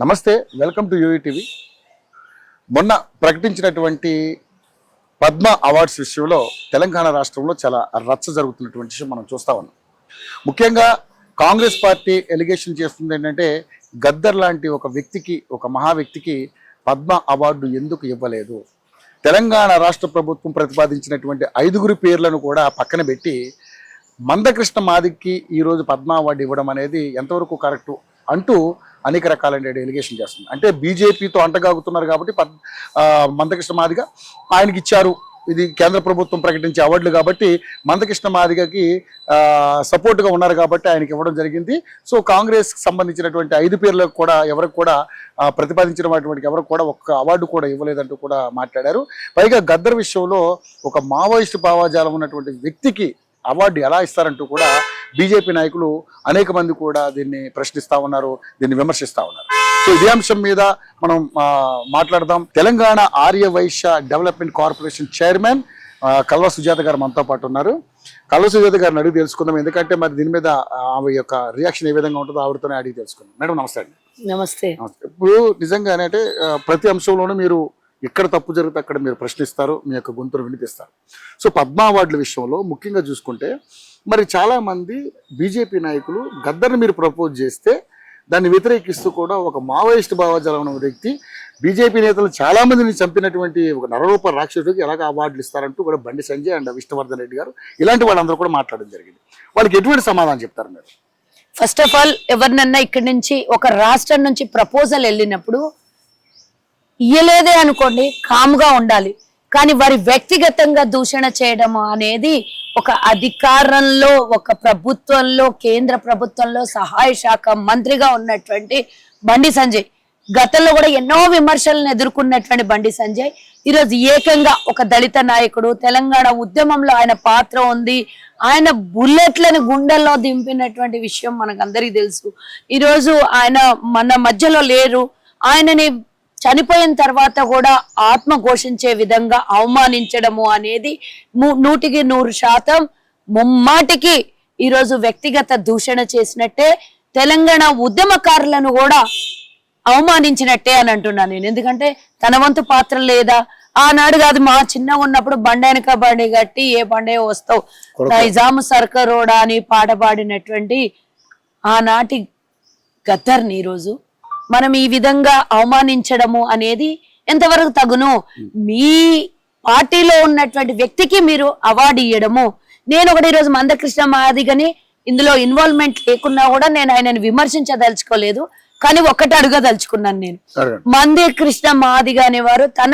నమస్తే, welcome to యూఈటీవీ. మొన్న ప్రకటించినటువంటి పద్మ అవార్డ్స్ విషయంలో తెలంగాణ రాష్ట్రంలో చాలా రచ్చ జరుగుతున్నటువంటి విషయం మనం చూస్తా ఉన్నాం. ముఖ్యంగా కాంగ్రెస్ పార్టీ ఎలిగేషన్ చేస్తుంది ఏంటంటే, గద్దర్ లాంటి ఒక వ్యక్తికి, ఒక మహా వ్యక్తికి పద్మ అవార్డు ఎందుకు ఇవ్వలేదు? తెలంగాణ రాష్ట్ర ప్రభుత్వం ప్రతిపాదించినటువంటి 5 పేర్లను కూడా పక్కన పెట్టి మందకృష్ణ మాదిక్కి ఈరోజు పద్మ అవార్డు ఇవ్వడం అనేది ఎంతవరకు కరెక్టు అంటూ అనేక రకాలైన ఎలిగేషన్ చేస్తుంది. అంటే బీజేపీతో అంటగాగుతున్నారు కాబట్టి మందకృష్ణ మాదిగ ఆయనకి ఇచ్చారు, ఇది కేంద్ర ప్రభుత్వం ప్రకటించే అవార్డులు కాబట్టి మందకృష్ణ మాదిగకి సపోర్ట్గా ఉన్నారు కాబట్టి ఆయనకి ఇవ్వడం జరిగింది. సో కాంగ్రెస్కి సంబంధించినటువంటి 5 పేర్లకు కూడా ఎవరికి కూడా ప్రతిపాదించినటువంటి ఎవరికి కూడా ఒక్క అవార్డు కూడా ఇవ్వలేదంటూ కూడా మాట్లాడారు. పైగా గద్దర్ విషయంలో ఒక మావోయిస్టు భావజాలం ఉన్నటువంటి వ్యక్తికి అవార్డు ఎలా ఇస్తారంటూ కూడా బీజేపీ నాయకులు అనేక మంది కూడా దీన్ని ప్రశ్నిస్తూ ఉన్నారు, దీన్ని విమర్శిస్తూ ఉన్నారు. సో ఇదే అంశం మీద మనం మాట్లాడదాం. Telangana Arya Vaishya development corporation chairman Kalva Sujatha గారు మనతో పాటు ఉన్నారు. కల్వ సుజాత గారిని అడిగి తెలుసుకుందాం, ఎందుకంటే మరి దీని మీద ఆమె యొక్క రియాక్షన్ ఏ విధంగా ఉంటుందో ఆవిడతోనే అడిగి తెలుసుకుందాం. మేడం నమస్తే అండి. నమస్తే. ఇప్పుడు నిజంగానే అంటే ప్రతి అంశంలోనూ మీరు ఎక్కడ తప్పు జరిగితే అక్కడ మీరు ప్రశ్నిస్తారు, మీ యొక్క గొంతును వినిపిస్తారు. సో పద్మ అవార్డుల విషయంలో ముఖ్యంగా చూసుకుంటే మరి చాలామంది బీజేపీ నాయకులు గద్దర్ని మీరు ప్రపోజ్ చేస్తే దాన్ని వ్యతిరేకిస్తూ కూడా ఒక మావోయిస్ట్ భావజాలం ఉన్న వ్యక్తి బీజేపీ నేతలు చాలా మందిని చంపినటువంటి ఒక నరరూప రాక్షసుడికి ఎలాగ అవార్డులు ఇస్తారంటూ కూడా బండి సంజయ్ అండ్ విష్ణువర్ధన్ రెడ్డి గారు ఇలాంటి వాళ్ళందరూ కూడా మాట్లాడడం జరిగింది. వాళ్ళకి ఎటువంటి సమాధానం చెప్తారు మీరు? ఫస్ట్ ఆఫ్ ఆల్, ఎవరినన్నా ఇక్కడి నుంచి ఒక రాష్ట్రం నుంచి ప్రపోజల్ వెళ్ళినప్పుడు ఇయ్యలేదే అనుకోండి, కామ్గా ఉండాలి. కానీ వారి వ్యక్తిగతంగా దూషణ చేయడం అనేది ఒక అధికారంలో, ఒక ప్రభుత్వంలో, కేంద్ర ప్రభుత్వంలో సహాయ శాఖ మంత్రిగా ఉన్నటువంటి బండి సంజయ్, గతంలో కూడా ఎన్నో విమర్శలను ఎదుర్కొన్నటువంటి బండి సంజయ్ ఈరోజు ఏకంగా ఒక దళిత నాయకుడు, తెలంగాణ ఉద్యమంలో ఆయన పాత్ర ఉంది, ఆయన బుల్లెట్లను గుండెల్లో దింపినటువంటి విషయం మనకందరికీ తెలుసు. ఈరోజు ఆయన మన మధ్యలో లేరు. ఆయనని చనిపోయిన తర్వాత కూడా ఆత్మ ఘోషించే విధంగా అవమానించడము అనేది 100% ముమ్మాటికి ఈరోజు వ్యక్తిగత దూషణ చేసినట్టే, తెలంగాణ ఉద్యమకారులను కూడా అవమానించినట్టే అని అంటున్నాను నేను. ఎందుకంటే తన వంతు పాత్ర లేదా? ఆనాడు కాదు, మా చిన్నగా ఉన్నప్పుడు బండెనక బండి కట్టి ఏ బండే వస్తావు నిజాము సర్కరోడా అని పాట పాడినటువంటి ఆనాటి గద్దర్ని ఈరోజు మనం ఈ విధంగా అవమానించడము అనేది ఎంతవరకు తగును? మీ పార్టీలో ఉన్నటువంటి వ్యక్తికి మీరు అవార్డు ఇవ్వడము. నేను ఒకటి ఈరోజు మందకృష్ణ మాదిగని ఇందులో ఇన్వాల్వ్మెంట్ లేకున్నా కూడా నేను ఆయనను విమర్శించదలుచుకోలేదు, కానీ ఒక్కటి అడగదలుచుకున్నాను. నేను మందకృష్ణ మాదిగ అనేవారు తన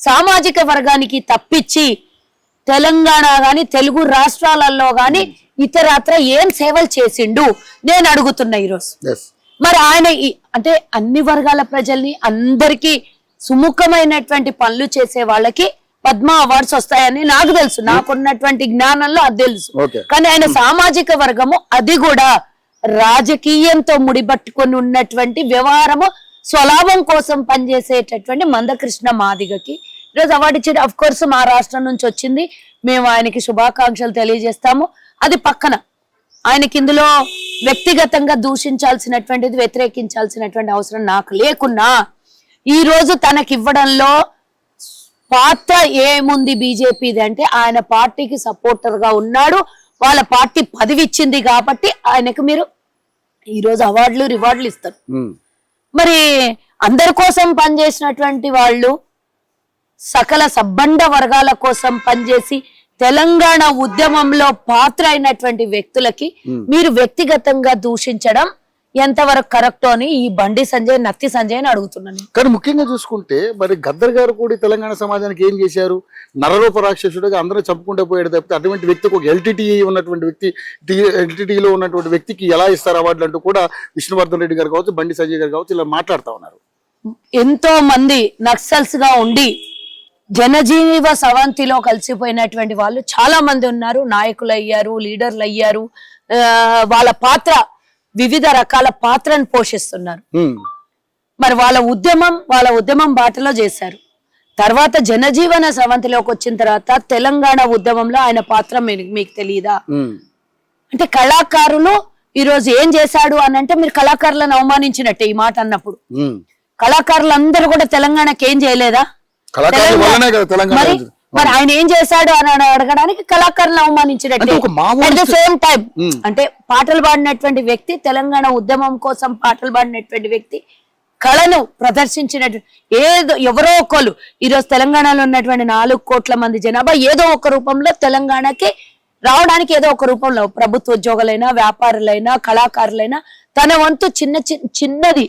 సామాజిక వర్గానికి తప్పించి తెలంగాణ గాని తెలుగు రాష్ట్రాలలో గాని ఇతరత్ర ఏం సేవలు చేసిండు నేను అడుగుతున్నా ఈరోజు. మరి ఆయన అంటే అన్ని వర్గాల ప్రజల్ని, అందరికీ సుముఖమైనటువంటి పనులు చేసే వాళ్ళకి పద్మ అవార్డ్స్ వస్తాయని నాకు తెలుసు, నాకున్నటువంటి జ్ఞానంలో అది తెలుసు. కానీ ఆయన సామాజిక వర్గము, అది కూడా రాజకీయంతో ముడిపట్టుకొని ఉన్నటువంటి వ్యవహారము, స్వలాభం కోసం పనిచేసేటటువంటి మందకృష్ణ మాదిగకి ఈరోజు అవార్డు ఇచ్చేది. అఫ్ కోర్స్ మా రాష్ట్రం నుంచి వచ్చింది, మేము ఆయనకి శుభాకాంక్షలు తెలియజేస్తాము. అది పక్కన, ఆయనకి ఇందులో వ్యక్తిగతంగా దూషించాల్సినటువంటిది, వ్యతిరేకించాల్సినటువంటి అవసరం నాకు లేకున్నా ఈ రోజు తనకి ఇవ్వడంలో పాత్ర ఏముంది బీజేపీది అంటే, ఆయన పార్టీకి సపోర్టర్ గా ఉన్నాడు, వాళ్ళ పార్టీ పదవి ఇచ్చింది కాబట్టి ఆయనకు మీరు ఈరోజు అవార్డులు రివార్డులు ఇస్తారు. మరి అందరి కోసం పనిచేసినటువంటి వాళ్ళు, సకల సబ్బండ వర్గాల కోసం పనిచేసి తెలంగాణ ఉద్యమంలో పాత్ర అయినటువంటి వ్యక్తులకి మీరు వ్యక్తిగతంగా దూషించడం ఎంతవరకు కరెక్ట్ అని ఈ బండి సంజయ్, నత్తి సంజయ్ అని అడుగుతున్నాను. కానీ ముఖ్యంగా చూసుకుంటే మరి గద్దర్ గారు కూడా తెలంగాణ సమాజానికి ఏం చేశారు? నరరూప రాక్షసుడిగా అందరూ చంపుకుంటూ పోయాడు తప్పితే అటువంటి వ్యక్తికి, ఒక ఎల్టీటీ ఉన్నటువంటి వ్యక్తి, ఎల్టీటీలో ఉన్నటువంటి వ్యక్తికి ఎలా ఇస్తారు అవార్డులు అంటూ కూడా విష్ణువర్ధన్ రెడ్డి గారు కావచ్చు, బండి సంజయ్ గారు కావచ్చు ఇలా మాట్లాడుతూ ఉన్నారు. ఎంతో మంది నక్సల్స్ గా ఉండి జనజీవ సవంతిలో కలిసిపోయినటువంటి వాళ్ళు చాలా మంది ఉన్నారు, నాయకులు అయ్యారు, లీడర్లు అయ్యారు, వాళ్ళ పాత్ర వివిధ రకాల పాత్రను పోషిస్తున్నారు. మరి వాళ్ళ ఉద్యమం బాటలో చేశారు. తర్వాత జనజీవన సవంతిలోకి వచ్చిన తర్వాత తెలంగాణ ఉద్యమంలో ఆయన పాత్ర మీకు తెలియదా? అంటే కళాకారులు ఈ రోజు ఏం చేశాడు అని అంటే మీరు కళాకారులను అవమానించినట్టే ఈ మాట అన్నప్పుడు. కళాకారులందరూ కూడా తెలంగాణకి ఏం చేయలేదా? మరి ఆయన ఏం చేశాడు అని అడగడానికి కళాకారులను అవమానించినట్టే. అట్ ద సేమ్ టైం అంటే పాటలు పాడినటువంటి వ్యక్తి, తెలంగాణ ఉద్యమం కోసం పాటలు పాడినటువంటి వ్యక్తి, కళను ప్రదర్శించినట్టు ఎవరో ఒకళ్ళు ఈరోజు తెలంగాణలో ఉన్నటువంటి 4 కోట్ల మంది జనాభా ఏదో ఒక రూపంలో తెలంగాణకి రావడానికి ఏదో ఒక రూపంలో ప్రభుత్వ ఉద్యోగులైనా, వ్యాపారులైనా, కళాకారులైనా తన వంతు చిన్నది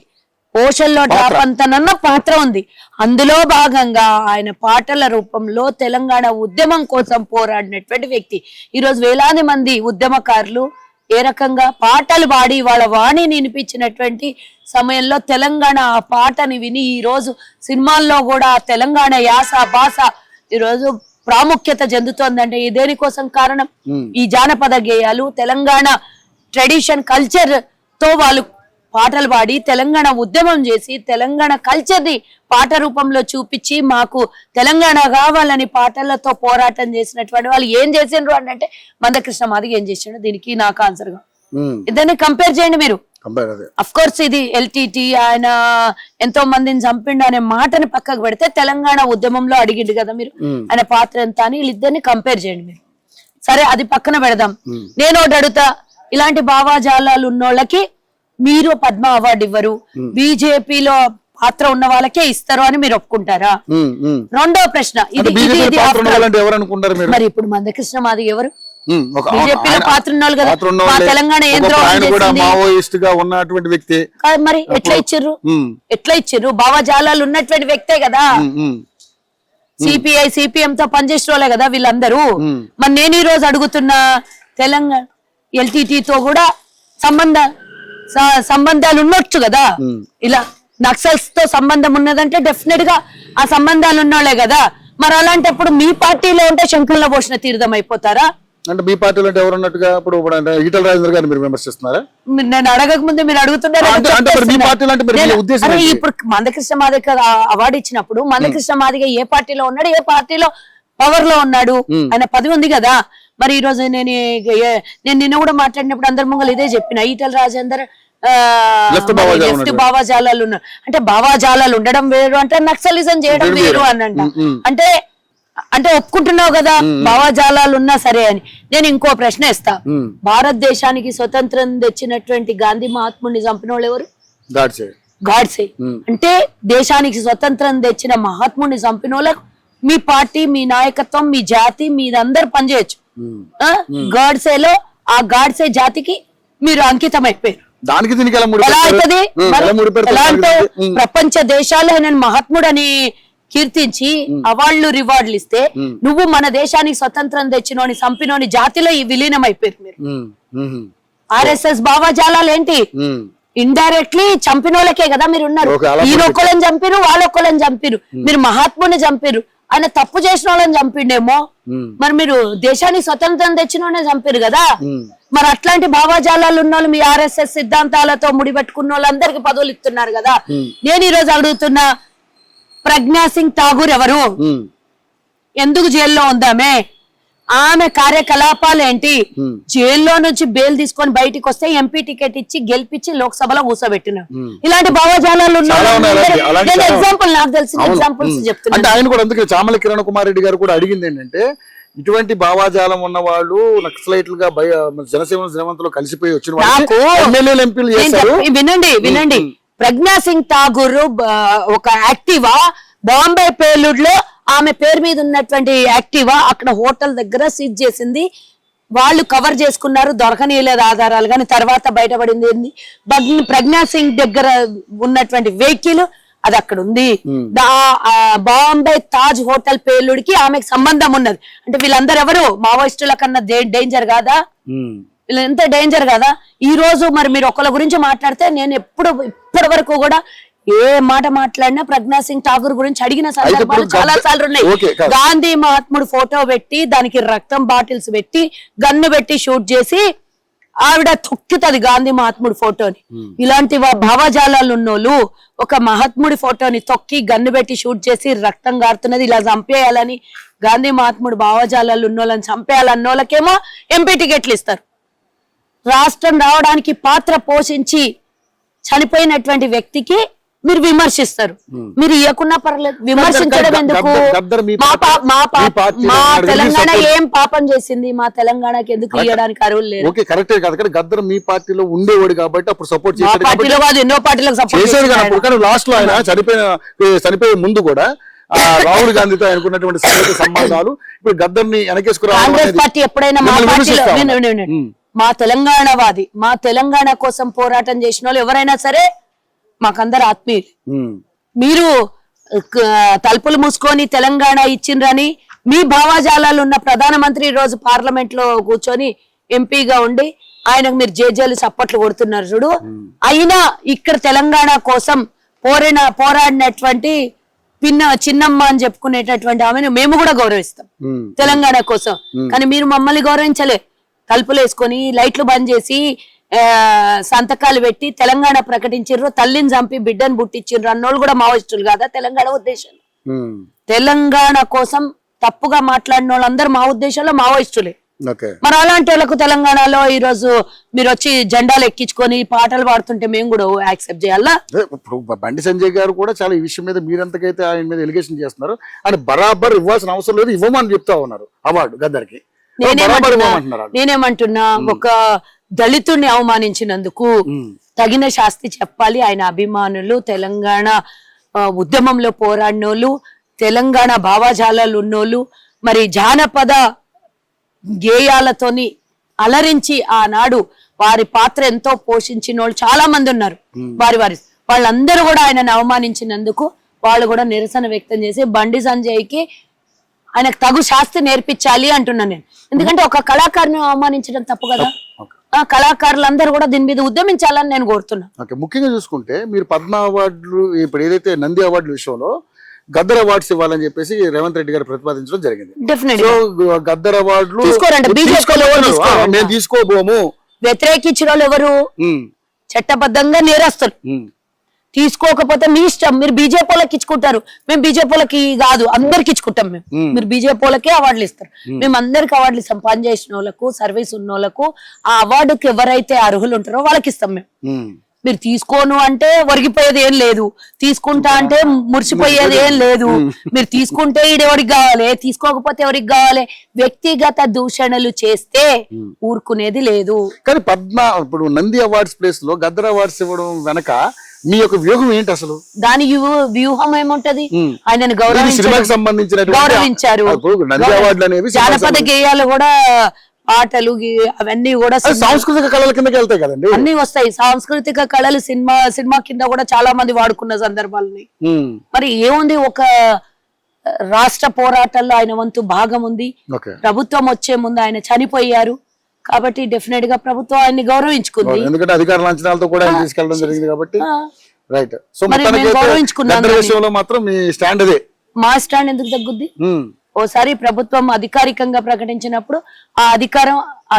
ఓషల్లో డ్రాప్ అంతనన్న పాత్ర ఉంది. అందులో భాగంగా ఆయన పాటల రూపంలో తెలంగాణ ఉద్యమం కోసం పోరాడినటువంటి వ్యక్తి. ఈరోజు వేలాది మంది ఉద్యమకారులు ఏ రకంగా పాటలు పాడి వాళ్ళ వాణిని వినిపించినటువంటి సమయంలో తెలంగాణ ఆ పాటని విని ఈ రోజు సినిమాల్లో కూడా తెలంగాణ యాస భాష ఈరోజు ప్రాముఖ్యత చెందుతోందంటే దేనికోసం కారణం ఈ జానపద గేయాలు, తెలంగాణ ట్రెడిషన్ కల్చర్ తో వాళ్ళు పాటలు పాడి తెలంగాణ ఉద్యమం చేసి తెలంగాణ కల్చర్ ని పాట రూపంలో చూపించి మాకు తెలంగాణ కావాలని పాటలతో పోరాటం చేసినటువంటి వాళ్ళు ఏం చేసిండ్రు అంటే మందకృష్ణ మాదిగ ఏం చేసిండు? దీనికి నాకు ఆన్సర్ గా ఇద్దరిని కంపేర్ చేయండి మీరు. అఫ్ కోర్స్ ఇది ఎల్టీటీ ఆయన ఎంతో మందిని చంపిండు అనే మాటని పక్కకు పెడితే తెలంగాణ ఉద్యమంలో అడిగిండు కదా మీరు, ఆయన పాత్ర ఎంత అని వీళ్ళిద్దరిని కంపేర్ చేయండి మీరు. సరే అది పక్కన పెడదాం. నేను ఒకటి అడుగుతా, ఇలాంటి భావాజాలాలు ఉన్నోళ్ళకి మీరు పద్మ అవార్డు ఇవ్వరు, బీజేపీలో పాత్ర ఉన్న వాళ్ళకే ఇస్తారు అని మీరు ఒప్పుకుంటారా? రెండో ప్రశ్న, మరి ఇప్పుడు మందకృష్ణ మాదిగ ఎవరు? బీజేపీలో పాత్ర ఉన్నోళ్ళు కదా, మా తెలంగాణ ఏం ఉన్నటువంటి వ్యక్తి మరి ఎట్లా ఇచ్చిర్రు? భావజాలాలు ఉన్నటువంటి వ్యక్తే కదా. సిపిఐ సిపిఎం తో పనిచేసిన వాళ్ళే కదా వీళ్ళందరూ. మరి నేను ఈ రోజు అడుగుతున్నా, తెలంగాణ ఎల్టీటీతో కూడా సంబంధాలు ఉండొచ్చు కదా. ఇలా నక్సల్స్ తో సంబంధం ఉన్నదంటే డెఫినెట్ గా ఆ సంబంధాలు ఉన్నోళ్లే కదా. మరి అలాంటప్పుడు మీ పార్టీలో ఉంటే శంకుల్లో పోసిన తీర్థం అయిపోతారా? అంటే మీ పార్టీలో అంటే ఎవరు ఉన్నట్టుగా ఇప్పుడు ఈటల రాజేందర్ గారిని మీరు విమర్శిస్తున్నారా? నేను అడగక ముందే మీరు అడుగుతున్నారు. ఇప్పుడు మందకృష్ణ మాదిగ అవార్డు ఇచ్చినప్పుడు మందకృష్ణ మాదిగ ఏ పార్టీలో ఉన్నాడు, ఏ పార్టీలో పవర్ లో ఉన్నాడు, ఆయన పదవి ఉంది కదా. మరి ఈ రోజు నేను నిన్న కూడా మాట్లాడినప్పుడు అందరి ముంగలు ఇదే చెప్పిన, ఈటల రాజేందర్ లెఫ్ట్ భావాజాలాలు ఉన్నారు అంటే భావాజాలాలు ఉండడం వేరు అంటే నక్సలిజం చేయడం వేరు అని అంటే అంటే ఒప్పుకుంటున్నావు కదా భావాజాలాలు ఉన్నా సరే అని. నేను ఇంకో ప్రశ్న ఇస్తా, భారతదేశానికి స్వతంత్రం తెచ్చినటువంటి గాంధీ మహాత్ముడిని చంపిన వాళ్ళు ఎవరు? గాడ్సే. అంటే దేశానికి స్వతంత్రం తెచ్చిన మహాత్ముడిని చంపిన వాళ్ళకు మీ పార్టీ, మీ నాయకత్వం, మీ జాతి మీరందరూ పనిచేయచ్చు. గాడ్సేలో ఆ గాడ్సే జాతికి మీరు అంకితం అయిపోయారు. దానికి ఎలా అవుతుంది? ప్రపంచ దేశాలు ఆయన మహాత్ముడు అని కీర్తించి అవార్డులు రివార్డులు ఇస్తే నువ్వు మన దేశానికి స్వతంత్రం తెచ్చినోని చంపినోని జాతిలో ఈ విలీనం అయిపోయారు మీరు. ఆర్ఎస్ఎస్ భావజాలాలు ఏంటి? ఇండైరెక్ట్లీ చంపినోళ్ళకే కదా మీరు ఉన్నారు. ఈయనొక్కలని చంపిరు, వాళ్ళొక్కలని చంపిరు, మీరు మహాత్ముని చంపిరు. ఆయన తప్పు చేసిన వాళ్ళని చంపిండేమో, మరి మీరు దేశానికి స్వతంత్రం తెచ్చినోనే చంపిరు కదా. మరి అట్లాంటి భావజాలాలు ఉన్న వాళ్ళు మీ ఆర్ఎస్ఎస్ సిద్ధాంతాలతో ముడిపెట్టుకున్న వాళ్ళందరికి పదవులు ఇస్తున్నారు కదా. నేను ఈ రోజు అడుగుతున్నా, ప్రజ్ఞా సింగ్ ఠాగూర్ ఎవరు? ఎందుకు జైల్లో ఉందామే? ఆమె కార్యకలాపాలు ఏంటి? జైల్లో నుంచి బెయిల్ తీసుకొని బయటికి వస్తే ఎంపీ టికెట్ ఇచ్చి గెలిపించి లోక్సభలో కూర్చోబెట్టినారు. ఇలాంటి భావజాలాలు ఎగ్జాంపుల్ నాకు తెలిసిన ఎగ్జాంపుల్స్ చెప్తున్నా. ఆయన కూడా అందుకే చామల కిరణ్ కుమార్ రెడ్డి గారు కూడా అడిగింది ఏంటంటే, ఇటువంటి భావాజాలం ఉన్న వాళ్ళు నక్సలైట్లుగా జనసేన శ్రీమంతులు కలిసిపోయి వచ్చిన వినండి. ప్రజ్ఞా సింగ్ ఠాగూర్ ఒక యాక్టివా, బాంబే పేలుడ్ లో ఆమె పేరు మీద ఉన్నటువంటి యాక్టివా అక్కడ హోటల్ దగ్గర సీజ్ చేసింది. వాళ్ళు కవర్ చేసుకున్నారు, దొరకనీయలేదు ఆధారాలు, కానీ తర్వాత బయటపడింది ఏంది, ప్రజ్ఞా సింగ్ దగ్గర ఉన్నటువంటి వెహికల్ అది అక్కడ ఉంది. బాంబే తాజ్ హోటల్ పేలుడికి ఆమెకు సంబంధం ఉన్నది. అంటే వీళ్ళందరూ ఎవరు? మావోయిస్టుల కన్నా డేంజర్ కాదా? వీళ్ళు ఎంత డేంజర్ కదా. ఈ రోజు మరి మీరు ఒకళ్ళ గురించి మాట్లాడితే నేను ఇప్పటి వరకు కూడా ఏ మాట మాట్లాడినా ప్రజ్ఞా సింగ్ ఠాగూర్ గురించి అడిగిన సందర్భాలు చాలా సార్లు ఉన్నాయి. గాంధీ మహాత్ముడు ఫోటో పెట్టి దానికి రక్తం బాటిల్స్ పెట్టి గన్ను పెట్టి షూట్ చేసి ఆవిడ తొక్కుతుంది గాంధీ మహాత్ముడి ఫోటోని. ఇలాంటి భావజాలాలు ఉన్నోళ్ళు ఒక మహాత్ముడి ఫోటోని తొక్కి గన్ను పెట్టి షూట్ చేసి రక్తం గారుతున్నది ఇలా చంపేయాలని, గాంధీ మహాత్ముడు భావజాలాలు ఉన్నోళ్ళని చంపేయాలన్నోళ్ళకేమో ఎంపీ టికెట్లు ఇస్తారు. రాష్ట్రం రావడానికి పాత్ర పోషించి చనిపోయినటువంటి వ్యక్తికి మీరు విమర్శిస్తారు. మీరు ఇవ్వకున్నా పర్లేదు, విమర్శించడం ఎందుకు? మా తెలంగాణ ఏం పాపం చేసింది? మా తెలంగాణకి ఎందుకు ఇవ్వడానికి అర్హులు లేదు? ఓకే, కరెక్టే కాదు కానీ గద్దర్ మీ పార్టీలో ఉండేవాడు కాబట్టి అప్పుడు సపోర్ట్ చేశాడు. పార్టీలో కాదు, ఎన్నో పార్టీలకు సపోర్ట్ చేశాడు కానీ లాస్ట్ లో ఆయన చనిపోయే ముందు కూడా రాహుల్ గాంధీతో ఆయనకున్నటువంటి సంబంధాలు ఇప్పుడు గద్దర్ని కాంగ్రెస్ పార్టీ ఎప్పుడైనా మా పార్టీలో మా తెలంగాణవాది, మా తెలంగాణ కోసం పోరాటం చేసిన వాళ్ళు ఎవరైనా సరే మాకందరు ఆత్మీయులు. మీరు తలుపులు మూసుకొని తెలంగాణ ఇచ్చిండ్రని మీ భావజాలాలు ఉన్న ప్రధానమంత్రి ఈ రోజు పార్లమెంట్ లో కూర్చొని ఎంపీగా ఉండి ఆయనకు మీరు జేజేలు చప్పట్లు కొడుతున్నారు చూడు. అయినా ఇక్కడ తెలంగాణ కోసం పోరాడినటువంటి చిన్నమ్మ అని చెప్పుకునేటటువంటి ఆమెను మేము కూడా గౌరవిస్తాం తెలంగాణ కోసం. కానీ మీరు మమ్మల్ని గౌరవించలే. తలుపులు వేసుకొని లైట్లు బంద్ చేసి సంతకాలు పెట్టి తెలంగాణ ప్రకటించారు, తల్లిని చంపి బిడ్డను పుట్టించారు అన్నోళ్ళు కూడా మావోయిస్టులు కాదా తెలంగాణ ఉద్దేశంలో? తెలంగాణ కోసం తప్పుగా మాట్లాడిన వాళ్ళందరూ మా ఉద్దేశంలో మావోయిస్టులే. మరి అలాంటి వాళ్ళకు తెలంగాణలో ఈ రోజు మీరు వచ్చి జెండాలు ఎక్కించుకొని పాటలు పాడుతుంటే మేము కూడా యాక్సెప్ట్ చేయాలా? ఇప్పుడు బండి సంజయ్ గారు కూడా చాలా ఈ విషయం మీద మీరెంతకైతే ఆయన మీద ఎలిగేషన్ చేస్తున్నారు, ఆయన బరాబర్ ఇవ్వాల్సిన అవసరం లేదు, ఇవ్వమని చెప్తా ఉన్నారు అవార్డు గద్దర్కి. నేనేమంటున్నా, ఒక దళితుడిని అవమానించినందుకు తగిన శాస్తి చెప్పాలి. ఆయన అభిమానులు, తెలంగాణ ఉద్యమంలో పోరాడినోళ్ళు, తెలంగాణ భావజాలాలు ఉన్నోళ్ళు, మరి జానపద గేయాలతోని అలరించి ఆనాడు వారి పాత్ర ఎంతో పోషించిన వాళ్ళు చాలా మంది ఉన్నారు. వాళ్ళందరూ కూడా ఆయనను అవమానించినందుకు వాళ్ళు కూడా నిరసన వ్యక్తం చేసి బండి సంజయ్కి ఆయనకు తగు శాస్తి నేర్పించాలి అంటున్నాను నేను. ఎందుకంటే ఒక కళాకారుని అవమానించడం తప్పు కదా. కళాకారులందరూ కూడా దీని మీద ఉద్యమించాలని నేను కోరుతున్నా. ముఖ్యంగా చూసుకుంటే మీరు పద్మ అవార్డులు, ఇప్పుడు ఏదైతే నంది అవార్డుల విషయంలో గద్దర్ అవార్డ్స్ ఇవ్వాలని చెప్పేసి రేవంత్ రెడ్డి గారు ప్రతిపాదించడం జరిగింది. సో గద్దర్ అవార్డులు మేము తీసుకోబోము, వ్యతిరేకించిన వాళ్ళు ఎవరు? చట్టబద్ధంగా నేరస్తులు. తీసుకోకపోతే మీ ఇష్టం, మీరు బీజేపీలకు ఇచ్చుకుంటారు, మేము బీజేపీలకి కాదు అందరికి ఇచ్చుకుంటాం. మీరు బీజేపీలకే అవార్డులు ఇస్తారు, మేము అందరికి అవార్డులు ఇస్తాం. పని చేసిన వాళ్ళకు, సర్వీస్ ఉన్న వాళ్ళకు, ఆ అవార్డుకి ఎవరైతే అర్హులు ఉంటారో వాళ్ళకి ఇస్తాం మేము. మీరు తీసుకోను అంటే ఒరిగిపోయేది ఏం లేదు, తీసుకుంటా అంటే మురిసిపోయేది ఏం లేదు. మీరు తీసుకుంటే ఎవరికి కావాలి, తీసుకోకపోతే ఎవరికి కావాలి? వ్యక్తిగత దూషణలు చేస్తే ఊరుకునేది లేదు. కానీ పద్మ ఇప్పుడు నంది అవార్డ్స్ ప్లేస్ లో గద్దర్ అవార్డ్స్ ఇవ్వడం వెనక మీ యొక్క వ్యూహం ఏంటి అసలు? దాని వ్యూహం ఏముంటది? ఆయనను గౌరవించారు. జానపద గేయాలు కూడా, పాటలు అవన్నీ కూడా సాంస్కృతిక కళల కిందకి వెళ్తాయి కదండి, అన్ని వస్తాయి. సాంస్కృతిక కళలు సినిమా కింద కూడా చాలా మంది వాడుకున్న సందర్భాలని. మరి ఏముంది, ఒక రాష్ట్ర పోరాటాల్లో ఆయన వంతు భాగం ఉంది. ప్రభుత్వం వచ్చే ముందు ఆయన చనిపోయారు కాబట్టి డెఫినెట్ గా ప్రభుత్వం ఆయన్ని గౌరవించుకుంది. ఎందుకంటే అధికార లాంఛనాలతో కూడా తీసుకెళ్ళడం జరిగింది కాబట్టి. రైట్. సో గౌరవించుకున్నాం. మాత్రం మీ స్టాండ్ అదే. మా స్టాండ్ ఎందుకు తగ్గుద్ది? ఓసారి ప్రభుత్వం అధికారికంగా ప్రకటించినప్పుడు ఆ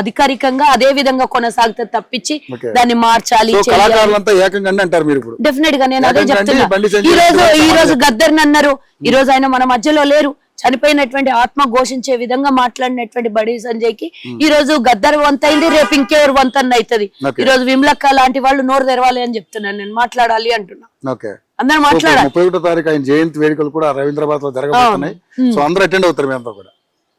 అధికారికంగా అదే విధంగా కొనసాగితే తప్పించి దాన్ని మార్చాలి. డెఫినెట్ గా నేను అదే చెప్తున్నా. ఈ రోజు గద్దర్ని అన్నారు, ఈ రోజు ఆయన మన మధ్యలో లేరు. చనిపోయినటువంటి ఆత్మ ఘోషించే విధంగా మాట్లాడినటువంటి బండి సంజయ్ కి ఈ రోజు గద్దర్ వంతైంది, రేపు ఇంకెవరు వంతన్న అవుతుంది. ఈ రోజు విమలక్క లాంటి వాళ్ళు నోరు తెరవాలి అని చెప్తున్నాను నేను, మాట్లాడాలి అంటున్నా. అందరూ మాట్లాడాలి. 31వ తారీఖు ఆయన జయంతి వేడుకలు కూడా రవీంద్రబాద్ లో జరగబోతున్నాయి. సో అందరూ అటెండ్ అవుతారు. మేము కూడా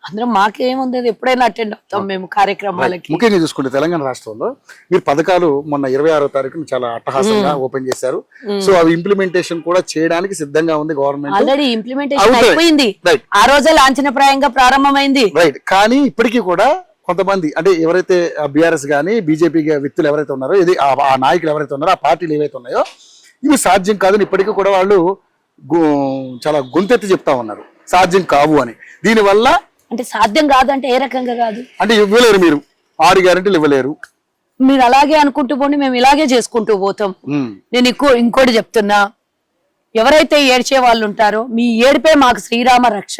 అందరం, మాకేముంది, ఎప్పుడైనా అటెండ్ అవుతాం మేము కార్యక్రమాలకి. ముఖ్యంగా చూసుకుంటే తెలంగాణ రాష్ట్రంలో మీరు పథకాలు మొన్న 26వ తారీఖున చాలా అట్టహాసంగా ఓపెన్ చేశారు. సో అవి ఇంప్లిమెంటేషన్ కూడా చేయడానికి సిద్ధంగా ఉంది గవర్నమెంట్. ఆల్రెడీ ఇంప్లిమెంటేషన్ అయిపోయింది, ఆ రోజే లాంఛనప్రాయంగా ప్రారంభమైంది. రైట్. కానీ ఇప్పటికీ కూడా కొంతమంది, అంటే ఎవరైతే బీఆర్ఎస్ గానీ బీజేపీ వ్యక్తులు ఎవరైతే ఉన్నారో, ఇది ఆ నాయకులు ఎవరైతే ఉన్నారో, ఆ పార్టీలు ఏవైతే ఉన్నాయో, ఇవి సాధ్యం కాదని ఇప్పటికీ కూడా వాళ్ళు చాలా గొంతెత్తి చెప్తా ఉన్నారు, సాధ్యం కావు అని. దీనివల్ల అంటే సాధ్యం కాదంటే ఏ రకంగా కాదు అంటే ఇవ్వలేరు, మీరు 6 గ్యారెంటీలు ఇవ్వలేరు. మీరు అలాగే అనుకుంటూ పోండి, మేము ఇలాగే చేసుకుంటూ పోతాం. నేను ఇంకోటి చెప్తున్నా, ఎవరైతే ఏడ్చే వాళ్ళు ఉంటారో, మీ ఏడిపే మాకు శ్రీరామ రక్ష,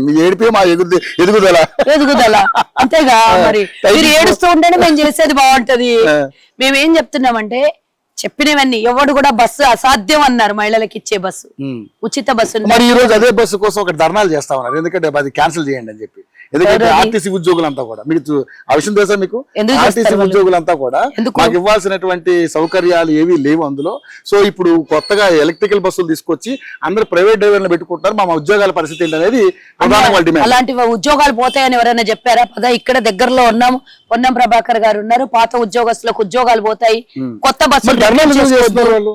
మీ ఏడిపే మా ఎదుగుదల అంతేగా. మరి మీరు ఏడుస్తూ ఉంటేనే మేము చేసేది బాగుంటది. మేమేం చెప్తున్నామంటే, చెప్పినవన్నీ ఎవడు కూడా బస్సు అసాధ్యం అన్నారు, మహిళలకు ఇచ్చే బస్సు, ఉచిత బస్సు. మరి ఈ రోజు అదే బస్సు కోసం ఒక ధర్నాలు చేస్తా ఉన్నారు, ఎందుకంటే అది క్యాన్సిల్ చేయండి అని చెప్పి. ఎందుకంటే ఆర్టీసీ ఉద్యోగులంతా కూడా మీకు ఆ విషయం తెలుసా మీకు? ఎందుకు ఆర్టీసీ చేస్తారు వాళ్ళు? ఉద్యోగులంతా కూడా ఎందుకు? మాకు ఇవ్వాల్సినటువంటి సౌకర్యాలు ఏవీ లేవు అందులో. సో ఇప్పుడు కొత్తగా ఎలక్ట్రికల్ బస్సులు తీసుకొచ్చి అందరు ప్రైవేట్ డ్రైవర్లను పెట్టుకుంటారు, మా ఉద్యోగాల పరిస్థితి ఏంటి అనేది ప్రధాన వాళ్ళ డిమాండ్. అలాంటి ఉద్యోగాలు పోతాయని ఎవరైనా చెప్పారా? పద ఇక్కడ దగ్గరలో ఉన్నాము, పొన్నం ప్రభాకర్ గారు ఉన్నారు, పాత ఉద్యోగస్తులకు ఉద్యోగాలు పోతాయి, కొత్త బస్సులు ధర్నాలు ఎందుకు చేసుకోవద్దు. చేస్తున్నారు వాళ్ళు?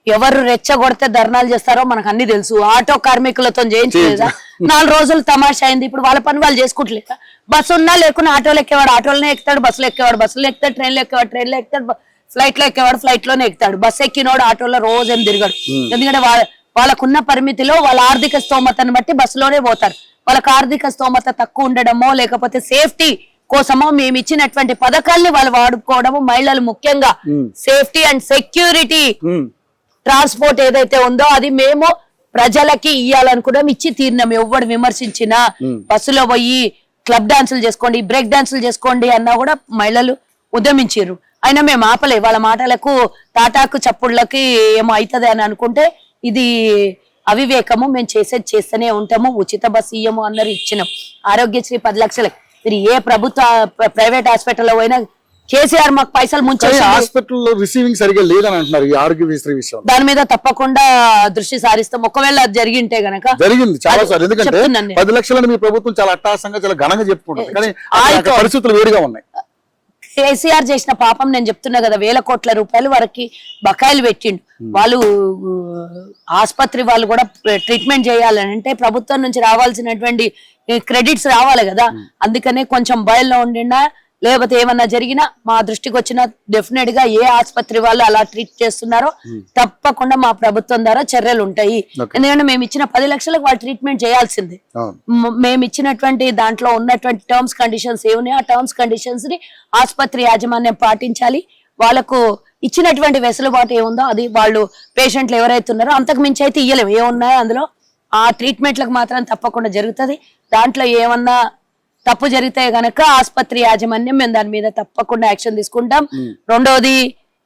ఎవరు రెచ్చగొడితే ధర్నాలు చేస్తారో మనకు అన్ని తెలుసు. ఆటో కార్మికులతో చేయించలేదా? 4 రోజులు తమాషా అయింది. ఇప్పుడు వాళ్ళ పని వాళ్ళు చేసుకుంటలేదా? బస్సు ఉన్నా లేకున్నా ఆటోలు ఎక్కేవాడు ఆటోలోనే ఎక్కుతాడు, బస్సులు ఎక్కేవాడు బస్సులు ఎక్కుతాడు, ట్రైన్లో ఎక్కేవాడు ట్రైన్లో ఎక్కుతాడు, ఫ్లైట్ లో ఎక్కేవాడు ఫ్లైట్ లోనే ఎక్కుతాడు, బస్సు ఎక్కినోడు ఆటోలో రోజు ఏం తిరగడు. ఎందుకంటే వాళ్ళకున్న పరిమితిలో వాళ్ళ ఆర్థిక స్తోమతను బట్టి బస్సులోనే పోతారు. వాళ్ళకి ఆర్థిక స్తోమత తక్కువ ఉండడమో లేకపోతే సేఫ్టీ కోసమో మేము ఇచ్చినటువంటి పథకాల్ని వాళ్ళు వాడుకోవడము, మహిళలు ముఖ్యంగా సేఫ్టీ అండ్ సెక్యూరిటీ ట్రాన్స్పోర్ట్ ఏదైతే ఉందో అది మేము ప్రజలకి ఇయ్యాలనుకున్నాం, ఇచ్చి తీరినాం. ఎవడు విమర్శించినా బస్సులో పోయి క్లబ్ డాన్సులు చేసుకోండి, బ్రేక్ డాన్సులు చేసుకోండి అన్నా కూడా మహిళలు ఉద్యమించారు. అయినా మేము ఆపలే. వాళ్ళ మాటలకు తాటాకు చప్పుళ్ళకి ఏమో అవుతుంది అని అనుకుంటే ఇది అవివేకము. మేము చేసేది చేస్తూనే ఉంటాము. ఉచిత బస్సు ఇయ్యము అన్నారు, ఇచ్చినాం. ఆరోగ్యశ్రీ 10 లక్షలు. మీరు ఏ ప్రభుత్వ ప్రైవేట్ హాస్పిటల్లో పోయినా కేసీఆర్ మాకు పైసలు ముంచేసి హాస్పిటల్లో రిసీవింగ్ సరిగా లేదని అంటున్నారు ఈ ఆరోగ్యశ్రీ విషయం. దాని మీద తప్పకుండా దృష్టి సారిస్తాం. ఒకవేళ అది జరిగింటే గనక జరిగింది చాలా సార్లు. ఎందుకంటే 10 లక్షలని మీ ప్రభుత్వం చాలా అట్టాసంగా చాలా ఘనంగా చెప్పుకుంటుంది, కానీ పరిస్థితులు వేరుగా ఉన్నాయి. కేసీఆర్ చేసిన పాపం నేను చెప్తున్నా కదా, 1000 కోట్ల రూపాయలు వరకు బకాయిలు పెట్టిండు. వాళ్ళు ఆసుపత్రి వాళ్ళు కూడా ట్రీట్మెంట్ చేయాలని అంటే ప్రభుత్వం నుంచి రావాల్సినటువంటి క్రెడిట్స్ రావాలి కదా. అందుకనే కొంచెం భయంలో ఉండినా లేకపోతే ఏమన్నా జరిగినా మా దృష్టికి వచ్చినా డెఫినెట్ గా ఏ ఆసుపత్రి వాళ్ళు అలా ట్రీట్ చేస్తున్నారో తప్పకుండా మా ప్రభుత్వం ద్వారా చర్యలు ఉంటాయి. ఎందుకంటే మేము ఇచ్చిన 10 లక్షలకు వాళ్ళు ట్రీట్మెంట్ చేయాల్సిందే. మేము ఇచ్చినటువంటి దాంట్లో ఉన్నటువంటి టర్మ్స్ కండిషన్స్ ఏమున్నాయో ఆ టర్మ్స్ కండిషన్స్ ని ఆసుపత్రి యాజమాన్యం పాటించాలి. వాళ్ళకు ఇచ్చినటువంటి వెసులుబాటు ఏముందో అది వాళ్ళు పేషెంట్లు ఎవరైతే ఉన్నారో అంతకు మించి అయితే ఇయ్యలేము. ఏమున్నాయో అందులో ఆ ట్రీట్మెంట్లకు మాత్రం తప్పకుండా జరుగుతుంది. దాంట్లో ఏమన్నా తప్పు జరిగితే గనక ఆసుపత్రి యాజమాన్యం మేము దాని మీద తప్పకుండా యాక్షన్ తీసుకుంటాం. రెండోది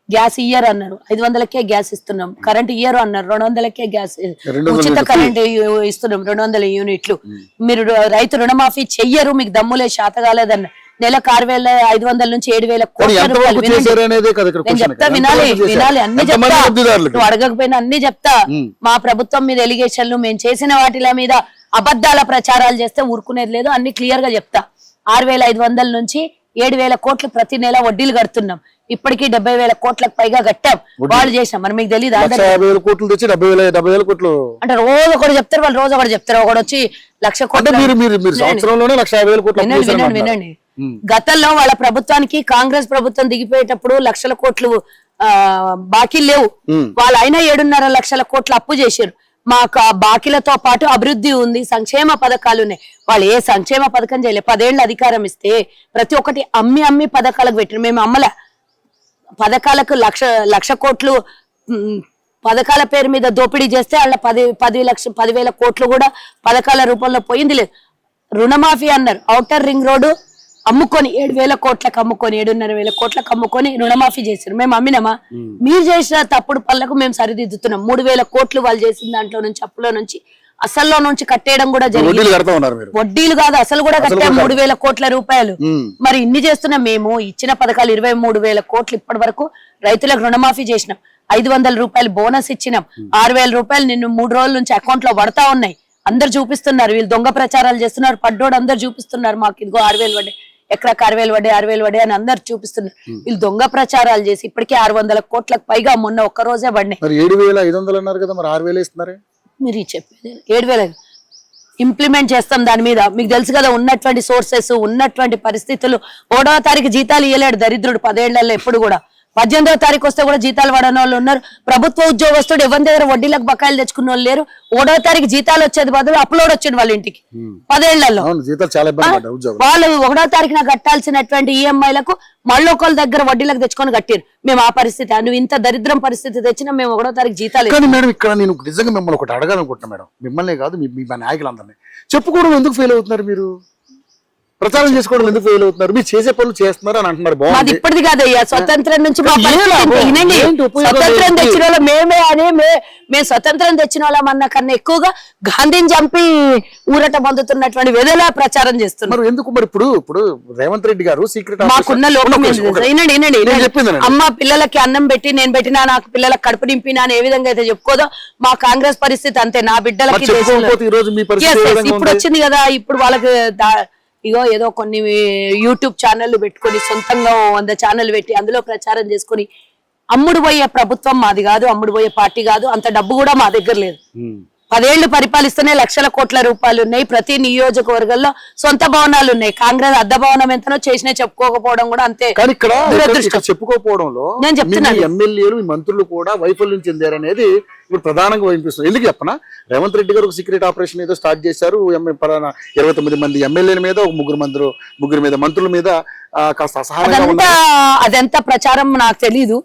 గ్యాస్ ఇయ్యర్ అన్నారు, 500కే గ్యాస్ ఇస్తున్నాం. కరెంట్ ఇయ్యరు అన్నారు, 200కే గ్యాస్ ఉచిత కరెంట్ ఇస్తున్నాం, 200 యూనిట్లు. మీరు రైతు రుణమాఫీ చెయ్యరు, మీకు దమ్ములే శాతగాలేదన్న. నెలకు 6,500 నుంచి 7,000 కోట్ల రూపాయలు. నేను చెప్తా, వినాలి అన్ని చెప్తా, నువ్వు అడగకపోయినా అన్ని చెప్తా. మా ప్రభుత్వం మీద ఎలిగేషన్లు, మేము చేసిన వాటిల మీద అబద్ధాల ప్రచారాలు చేస్తే ఊరుకునేది లేదు. అన్ని క్లియర్ గా చెప్తా. 6,500 నుంచి 7,000 కోట్లు ప్రతి నెల వడ్డీలు కడుతున్నాం. ఇప్పటికీ 70,000 కోట్లకు పైగా కట్టాం. వాళ్ళు చేసాం. మరి మీకు తెలియదు? 50,000 కోట్లు తెచ్చి 70,000 కోట్లు అంటే రోజు ఒకటి చెప్తారు వాళ్ళు, రోజు ఒకటి చెప్తారు. ఒకటి వచ్చి 1,00,000 కోట్లు. వినండి, గతంలో వాళ్ళ ప్రభుత్వానికి కాంగ్రెస్ ప్రభుత్వం దిగిపోయేటప్పుడు 1,00,000 కోట్లు బాకీలు లేవు. వాళ్ళు అయినా 7.5 లక్షల కోట్లు అప్పు చేశారు. మాకు ఆ బాకీలతో పాటు అభివృద్ధి ఉంది, సంక్షేమ పథకాలు ఉన్నాయి. వాళ్ళు ఏ సంక్షేమ పథకం చేయలేదు. 10 ఏళ్ళు అధికారం ఇస్తే ప్రతి ఒక్కటి అమ్మి పథకాలకు పెట్టిన. మేము అమ్మలే పథకాలకు 1,00,000 కోట్లు పథకాల పేరు మీద దోపిడీ చేస్తే వాళ్ళ 10,000 కోట్లు కూడా పథకాల రూపంలో పోయింది లేదు. రుణమాఫీ అన్నారు, ఔటర్ రింగ్ రోడ్డు అమ్ముకొని 7,000 కోట్లకు అమ్ముకొని 7,500 కోట్లకు అమ్ముకొని రుణమాఫీ చేశారు. మేము అమ్మినామా? మీరు చేసిన తప్పుడు పనులకు మేము సరిదిద్దుతున్నాం. 3,000 కోట్లు వాళ్ళు చేసిన దాంట్లో నుంచి అప్పులో నుంచి అసల్లో నుంచి కట్టేయడం కూడా జరిగింది. వడ్డీలు కాదు అసలు కూడా కట్టాం 3,000 కోట్ల రూపాయలు. మరి ఇన్ని చేస్తున్నాం. మేము ఇచ్చిన పథకాలు 23,000 కోట్లు ఇప్పటి వరకు రైతులకు రుణమాఫీ చేసినాం. 500 రూపాయలు బోనస్ ఇచ్చినాం. 6,000 రూపాయలు నిన్ను 3 రోజుల నుంచి అకౌంట్ లో పడతా ఉన్నాయి. అందరు చూపిస్తున్నారు, వీళ్ళు దొంగ ప్రచారాలు చేస్తున్నారు. పడ్డోడు అందరు చూపిస్తున్నారు, మాకు ఇదిగో 6,000 వడ్డీ, ఎక్కడికి 6,000 వడ్డీ అని అందరు చూపిస్తున్నారు. వీళ్ళు దొంగ ప్రచారాలు చేసి ఇప్పటికే 600 కోట్లకు పైగా మొన్న ఒక్క రోజే పడినాయి. 7,500 అన్నారు కదా, మరి 6,000 ఇస్తున్నారు. మీరు చెప్పేది 7,000 ఇంప్లిమెంట్ చేస్తాం దాని మీద. మీకు తెలుసు కదా ఉన్నటువంటి సోర్సెస్, ఉన్నటువంటి పరిస్థితులు. 1వ తారీఖు జీతాలు ఇవ్వలేడు దరిద్రుడు 10 ఏళ్లలో. ఎప్పుడు కూడా 18వ తారీఖు వస్తే కూడా జీతాలు పడని వాళ్ళు ఉన్నారు. ప్రభుత్వ ఉద్యోగస్తుడు ఎవరి దగ్గర వడ్డీలకు బకాయిలు తెచ్చుకున్న వాళ్ళు లేరు. 1వ తారీఖు జీతాలు వచ్చేది బదులు అప్లోడ్ వచ్చేది వాళ్ళ ఇంటికి 10 ఏళ్లలో. వాళ్ళు 1వ తారీఖున కట్టాల్సినటువంటి ఈఎంఐలకు మళ్ళీ ఒకళ్ళ దగ్గర వడ్డీలకు తెచ్చుకొని కట్టారు. మేము ఆ పరిస్థితి, నువ్వు ఇంత దరిద్రం పరిస్థితి తెచ్చినా మేము 1వ తారీఖు జీతాలు. కానీ మేడం ఇక్కడ నేను నిజంగా మిమ్మల్ని ఒకటి అడగాలనుకుంటున్నా మేడం, మిమ్మల్ని కాదు మీ నాయకులందరినీ. చెప్పుకోవడం ఎందుకు ఫెయిల్ అవుతున్నారు మీరు? ప్రచారం చేసుకోవడం ఎందుకు ఫెయిల్ అవుతున్నారు? మీరు చేసే పనులు చేస్తున్నారు అని అంటున్నారు. బాగుంది. ఇప్పటిది కాదయ్యా, స్వతంత్రం నుంచి స్వతంత్రం తెచ్చిన మేమే అని మేము స్వతంత్రం తెచ్చిన వాళ్ళమన్న కన్నా ఎక్కువగా గాంధీని చంపి ఊరట పొందుతున్నటువంటి విధంగా ప్రచారం చేస్తున్నారు. మరి ఎందుకు మరి ఇప్పుడు రేవంత్ రెడ్డి గారు సీక్రెట్ మాకున్న లోపం అమ్మ పిల్లలకి అన్నం పెట్టి నేను పెట్టినా నాకు పిల్లలకు కడుపు నింపినా అని ఏ విధంగా అయితే చెప్పుకోదో మా కాంగ్రెస్ పరిస్థితి అంతే. నా బిడ్డలకి ఇప్పుడు వచ్చింది కదా, ఇప్పుడు వాళ్ళకి ఇగో ఏదో కొన్ని యూట్యూబ్ ఛానళ్లు పెట్టుకొని సొంతంగా 100 ఛానళ్లు పెట్టి అందులో ప్రచారం చేసుకుని అమ్ముడు పోయే ప్రభుత్వం మాది కాదు, అమ్ముడు పోయే పార్టీ కాదు, అంత డబ్బు కూడా మా దగ్గర లేదు. 10 ఏళ్లు పరిపాలిస్తూనే లక్షల కోట్ల రూపాయలు ఉన్నాయి. ప్రతి నియోజకవర్గంలో సొంత భవనాలు ఉన్నాయి. కాంగ్రెస్ అద్దె భవనం ఎంతనో చేసినా చెప్పుకోకపోవడం కూడా అంతే. కానీ ఇక్కడ చెప్పుకోకపోవడంలో నేను చెప్తున్నాను, ఎమ్మెల్యేలు మంత్రులు కూడా వైఫల్యం చెందారనేది ఇప్పుడు ప్రధానంగా వినిపిస్తుంది. ఎందుకు చెప్పనా, రేవంత్ రెడ్డి గారు ఒక సీక్రెట్ ఆపరేషన్ ఏదో స్టార్ట్ చేశారు. 29 మంది ఎమ్మెల్యేల మీద, ఒక ముగ్గురు మీద మంత్రుల మీద కాస్త అసహనంగా అదంతా ప్రచారం నాకు తెలీదు.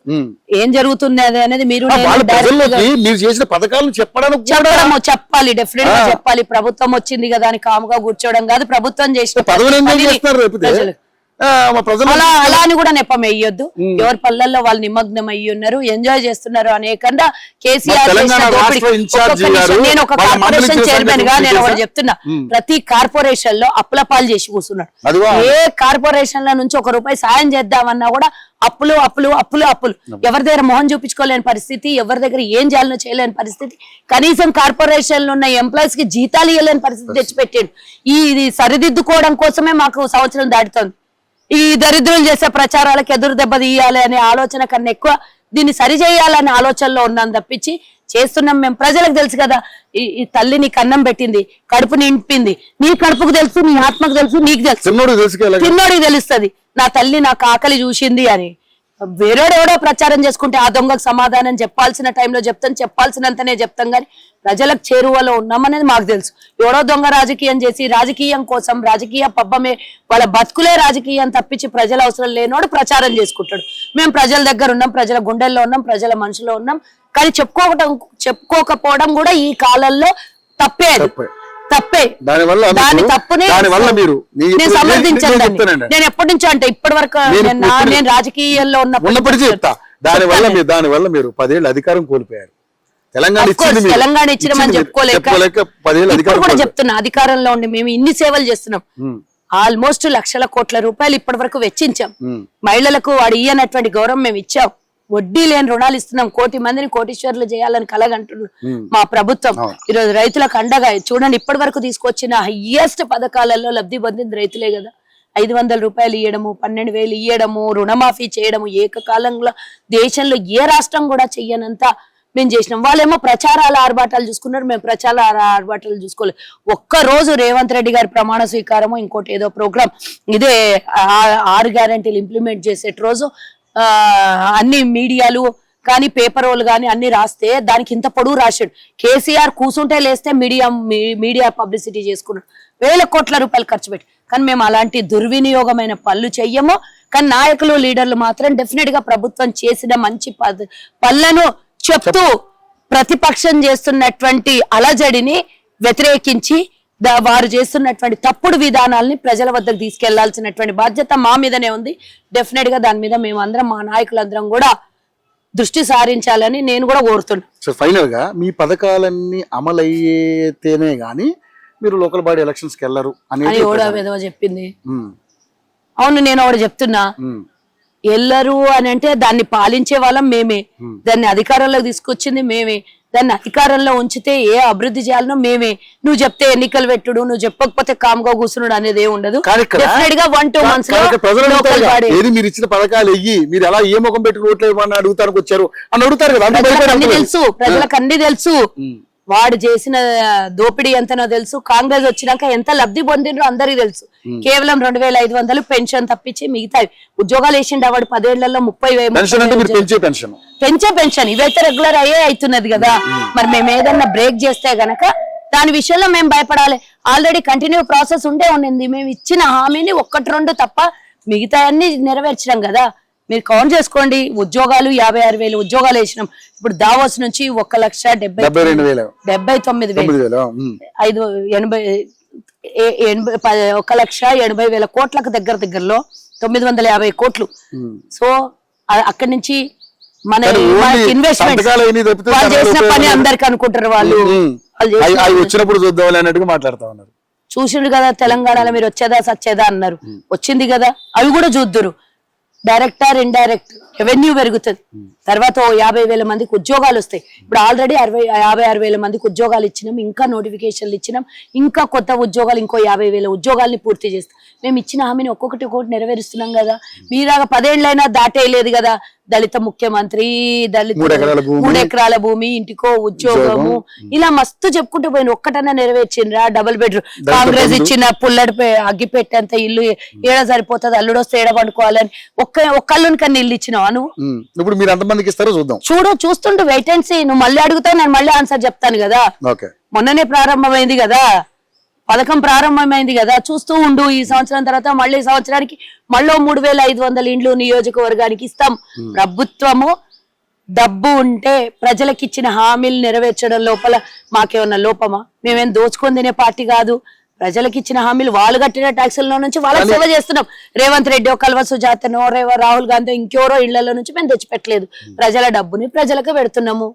ఏం జరుగుతుంది అనేది మీరు చేసిన పథకాలను చెప్పాలి, డెఫినెట్ గా చెప్పాలి. ప్రభుత్వం వచ్చింది కదా అని కాముగా కూర్చోవడం కాదు, ప్రభుత్వం చేసిన అలా అని కూడా నెపం వేయొద్దు. ఎవరి పల్లెల్లో వాళ్ళు నిమగ్నం అయ్యి ఉన్నారు, ఎంజాయ్ చేస్తున్నారు అనేకంగా. కేసీఆర్ నేను ఒక కార్పొరేషన్ చైర్మన్ గా నేను ఒకటి చెప్తున్నా, ప్రతి కార్పొరేషన్ లో అప్పులపాలు చేసి కూర్చున్నాడు. ఏ కార్పొరేషన్ల నుంచి 1 రూపాయి సాయం చేద్దామన్నా కూడా అప్పులు అప్పులు అప్పులు అప్పులు. ఎవరి దగ్గర మొహం చూపించుకోలేని పరిస్థితి, ఎవరి దగ్గర ఏం చేయాలనో చేయలేని పరిస్థితి. కనీసం కార్పొరేషన్ లో ఉన్న ఎంప్లాయీస్ కి జీతాలు ఇవ్వలేని పరిస్థితి తెచ్చిపెట్టాడు. ఇది సరిదిద్దుకోవడం కోసమే మాకు సంవత్సరం దాటుతుంది. ఈ దరిద్రులు చేసే ప్రచారాలకు ఎదురు దెబ్బ తీయాలి అనే ఆలోచన కన్నా ఎక్కువ దీన్ని సరిచేయాలనే ఆలోచనలో ఉన్నాను తప్పించి చేస్తున్నాం మేము. ప్రజలకు తెలుసు కదా, ఈ తల్లి నీకు అన్నం పెట్టింది, కడుపు నింపింది, నీ కడుపుకు తెలుసు, నీ ఆత్మకు తెలుసు, నీకు తెలుసు, చిన్నోడికి తెలుస్తుంది నా తల్లి నాకు ఆకలి చూసింది అని. వేరేడెవడో ప్రచారం చేసుకుంటే ఆ దొంగకు సమాధానం చెప్పాల్సిన టైంలో చెప్తాం, చెప్పాల్సినంతనే చెప్తాం. కానీ ప్రజలకు చేరువలో ఉన్నామనేది మాకు తెలుసు. ఎవడో దొంగ రాజకీయం చేసి రాజకీయం కోసం, రాజకీయ పబ్బమే వాళ్ళ బతుకులే రాజకీయం తప్పించి ప్రజల అవసరం లేనోడు ప్రచారం చేసుకుంటాడు. మేము ప్రజల దగ్గర ఉన్నాం, ప్రజల గుండెల్లో ఉన్నాం, ప్రజల మనసులో ఉన్నాం. కానీ చెప్పుకోకపోవడం కూడా ఈ కాలంలో తప్పే దాని తప్పుని నేను సమర్థించాను. నేను ఎప్పటి నుంచో అంటే ఇప్పటి వరకు నేను రాజకీయాల్లో ఉన్నప్పటికీ చెప్తా, దాని వల్ల మీరు 10 ఏళ్ళు అధికారం కోల్పోయారు. తెలంగాణ ఇచ్చినామని చెప్పుకోలేక కూడా చెప్తున్నా, అధికారంలో ఉండి మేము ఇన్ని సేవలు చేస్తున్నాం. ఆల్మోస్ట్ లక్షల కోట్ల రూపాయలు ఇప్పటి వరకు వెచ్చించాం. మహిళలకు వాడు ఇయ్యనటువంటి గౌరవం మేము ఇచ్చాం. వడ్డీ లేని రుణాలు ఇస్తున్నాం. 1 కోటి మందిని కోటీశ్వర్లు చేయాలని కలగంటున్నాం మా ప్రభుత్వం. ఈరోజు రైతులకు అండగా చూడండి, ఇప్పటి వరకు తీసుకొచ్చిన హైయెస్ట్ పథకాలలో లబ్ధి పొందింది రైతులే కదా. 500 రూపాయలు ఇయ్యడము, 12,000 ఇయ్యడము, రుణమాఫీ చేయడము ఏకకాలంలో దేశంలో ఏ రాష్ట్రం కూడా చెయ్యనంత మేము చేసినాం. వాళ్ళేమో ప్రచారాల ఆర్భాటాలు చూసుకున్నారు, మేము ప్రచారాల ఆర్భాటాలు చూసుకోలేదు. ఒక్కరోజు రేవంత్ రెడ్డి గారి ప్రమాణ స్వీకారము, ఇంకోటి ఏదో ప్రోగ్రామ్, ఇదే 6 గ్యారెంటీలు ఇంప్లిమెంట్ చేసే రోజు అన్ని మీడియాలు కానీ పేపర్ వాళ్ళు కానీ అన్ని రాస్తే దానికి ఇంత పొడుగు రాశాడు. కేసీఆర్ కూసుంటే లేస్తే మీడియా పబ్లిసిటీ చేసుకున్నాడు. 1,000 కోట్ల రూపాయలు ఖర్చు పెట్టి. కానీ మేము అలాంటి దుర్వినియోగమైన పనులు చెయ్యము. కానీ నాయకులు, లీడర్లు మాత్రం డెఫినెట్ గా ప్రభుత్వం చేసిన మంచి పనులను చెప్తూ ప్రతిపక్షం చేస్తున్నటువంటి అలజడిని వ్యతిరేకించి వారు చేస్తున్నటువంటి తప్పుడు విధానాలని ప్రజల వద్దకు తీసుకెళ్లాల్సినటువంటి బాధ్యత మా మీదనే ఉంది. డెఫినెట్ గా దాని మీద మేము అందరం, మా నాయకులందరం కూడా దృష్టి సారించాలని నేను కూడా కోరుతున్నా. సో ఫైనల్ గా మీ పథకాలన్నీ అమలయ్యేతేనే గానీ మీరు లోకల్ బాడీ ఎలక్షన్స్ కి వెళ్ళరు అనేది చెప్పింది. అవును, నేను ఒకటి చెప్తున్నా, వెళ్ళరు అని అంటే దాన్ని పాలించే వాళ్ళం మేమే, దాన్ని అధికారంలోకి తీసుకొచ్చింది మేమే, దాన్ని అధికారంలో ఉంచితే ఏ అభివృద్ధి చేయాలనో మేమే. నువ్వు చెప్తే ఎన్నికలు పెట్టుడు, నువ్వు చెప్పకపోతే కామ్గా కూర్చున్నాడు అనేది ఏ ఉండదు. డెఫినెట్ గా 1-2 months మీరు ఇచ్చిన పథకాలు ఎయ్యి మీరు ఎలా ఏ ముఖం పెట్టి ఓట్లు వేయమని అడుగుతానికి వచ్చారు అని అడుగుతారు కదా. అన్ని తెలుసు, ప్రజలకు అన్ని తెలుసు. వాడు చేసిన దోపిడీ ఎంతనో తెలుసు. కాంగ్రెస్ వచ్చినాక ఎంత లబ్ధి పొందిండ్రో అందరికి తెలుసు. కేవలం 2,500 పెన్షన్ తప్పించి మిగతా ఉద్యోగాలు వేసిండు. వాడు 10 ఏళ్లలో 30,000 పెంచే పెన్షన్ ఇవైతే రెగ్యులర్ అయ్యే అవుతున్నది కదా. మరి మేము ఏదన్నా బ్రేక్ చేస్తే గనక దాని విషయంలో మేము భయపడాలి. ఆల్రెడీ కంటిన్యూ ప్రాసెస్ ఉండింది. మేము ఇచ్చిన హామీని 1-2 తప్ప మిగతా అన్ని నెరవేర్చడం కదా. మీరు కౌంట్ చేసుకోండి. ఉద్యోగాలు 56,000 ఉద్యోగాలు వేసినాం. ఇప్పుడు దావోస్ నుంచి 1,79,000 1,80,000 కోట్లకు దగ్గరలో 950 కోట్లు. సో అక్కడి నుంచి మన ఇన్వెస్ట్మెంట్ వాళ్ళు చేసిన పని అందరికి అనుకుంటారు వాళ్ళు అవి వచ్చినప్పుడు చూద్దాం అన్నట్టుగా మాట్లాడుతా ఉన్నారు. చూసిండు కదా తెలంగాణలో మీరు వచ్చేదా సచ్చేదా అన్నారు, వచ్చింది కదా, అవి కూడా చూద్దురు. డైరెక్ట్ ఆర్ ఇండైరెక్ట్ రెవెన్యూ పెరుగుతుంది, తర్వాత 50,000 మందికి ఉద్యోగాలు వస్తాయి. ఇప్పుడు ఆల్రెడీ 56,000 మందికి ఉద్యోగాలు ఇచ్చినాం, ఇంకా నోటిఫికేషన్లు ఇచ్చినాం, ఇంకా కొత్త ఉద్యోగాలు ఇంకో 50,000 ఉద్యోగాల్ని పూర్తి చేస్తాం. మేము ఇచ్చిన హామీని ఒక్కొక్కటి నెరవేరుస్తున్నాం కదా. మీలాగా 10 ఏళ్ళైనా దాటేయలేదు కదా. దళిత ముఖ్యమంత్రి, దళిత 3 ఎకరాల భూమి, ఇంటికో ఉద్యోగము, ఇలా మస్తు చెప్పుకుంటూ పోయిన ఒక్కటన్నా నెరవేర్చిండ్రా? డబుల్ బెడ్రూమ్ కాంగ్రెస్ ఇచ్చిన పుల్లడి అగ్గి పెట్టేంత ఇల్లు ఏడ సరిపోతుంది, అల్లుడు వస్తే ఏడ పండుకోవాలని ఒక్కళ్ళని కన్నా ఇల్లు ఇచ్చినావు నువ్వు. ఇప్పుడు మీరు ఎంతమందికి ఇస్తారో చూద్దాం. చూస్తుంటూ వెయిట్ అండ్ సీ. నువ్వు మళ్ళీ అడుగుతావు, నేను మళ్ళీ ఆన్సర్ చెప్తాను కదా. మొన్ననే ప్రారంభమైంది కదా పథకం, ప్రారంభమైంది కదా, చూస్తూ ఉండు. ఈ సంవత్సరం తర్వాత మళ్ళీ సంవత్సరానికి మళ్ళీ 3,500 ఇండ్లు నియోజకవర్గానికి ఇస్తాం. ప్రభుత్వము డబ్బు ఉంటే ప్రజలకు ఇచ్చిన హామీలు నెరవేర్చడం లోపల మాకేమన్నా లోపమా? మేమేం దోచుకొని తినే పార్టీ కాదు. ప్రజలకు ఇచ్చిన హామీలు వాళ్ళు కట్టిన ట్యాక్సుల్లో నుంచి వాళ్ళకి సేవ చేస్తున్నాం. రేవంత్ రెడ్డి కల్వ సుజాతనో రాహుల్ గాంధీ ఇంకెవరో ఇళ్లలో నుంచి మేము తెచ్చిపెట్టలేదు. ప్రజల డబ్బుని ప్రజలకు పెడుతున్నాము.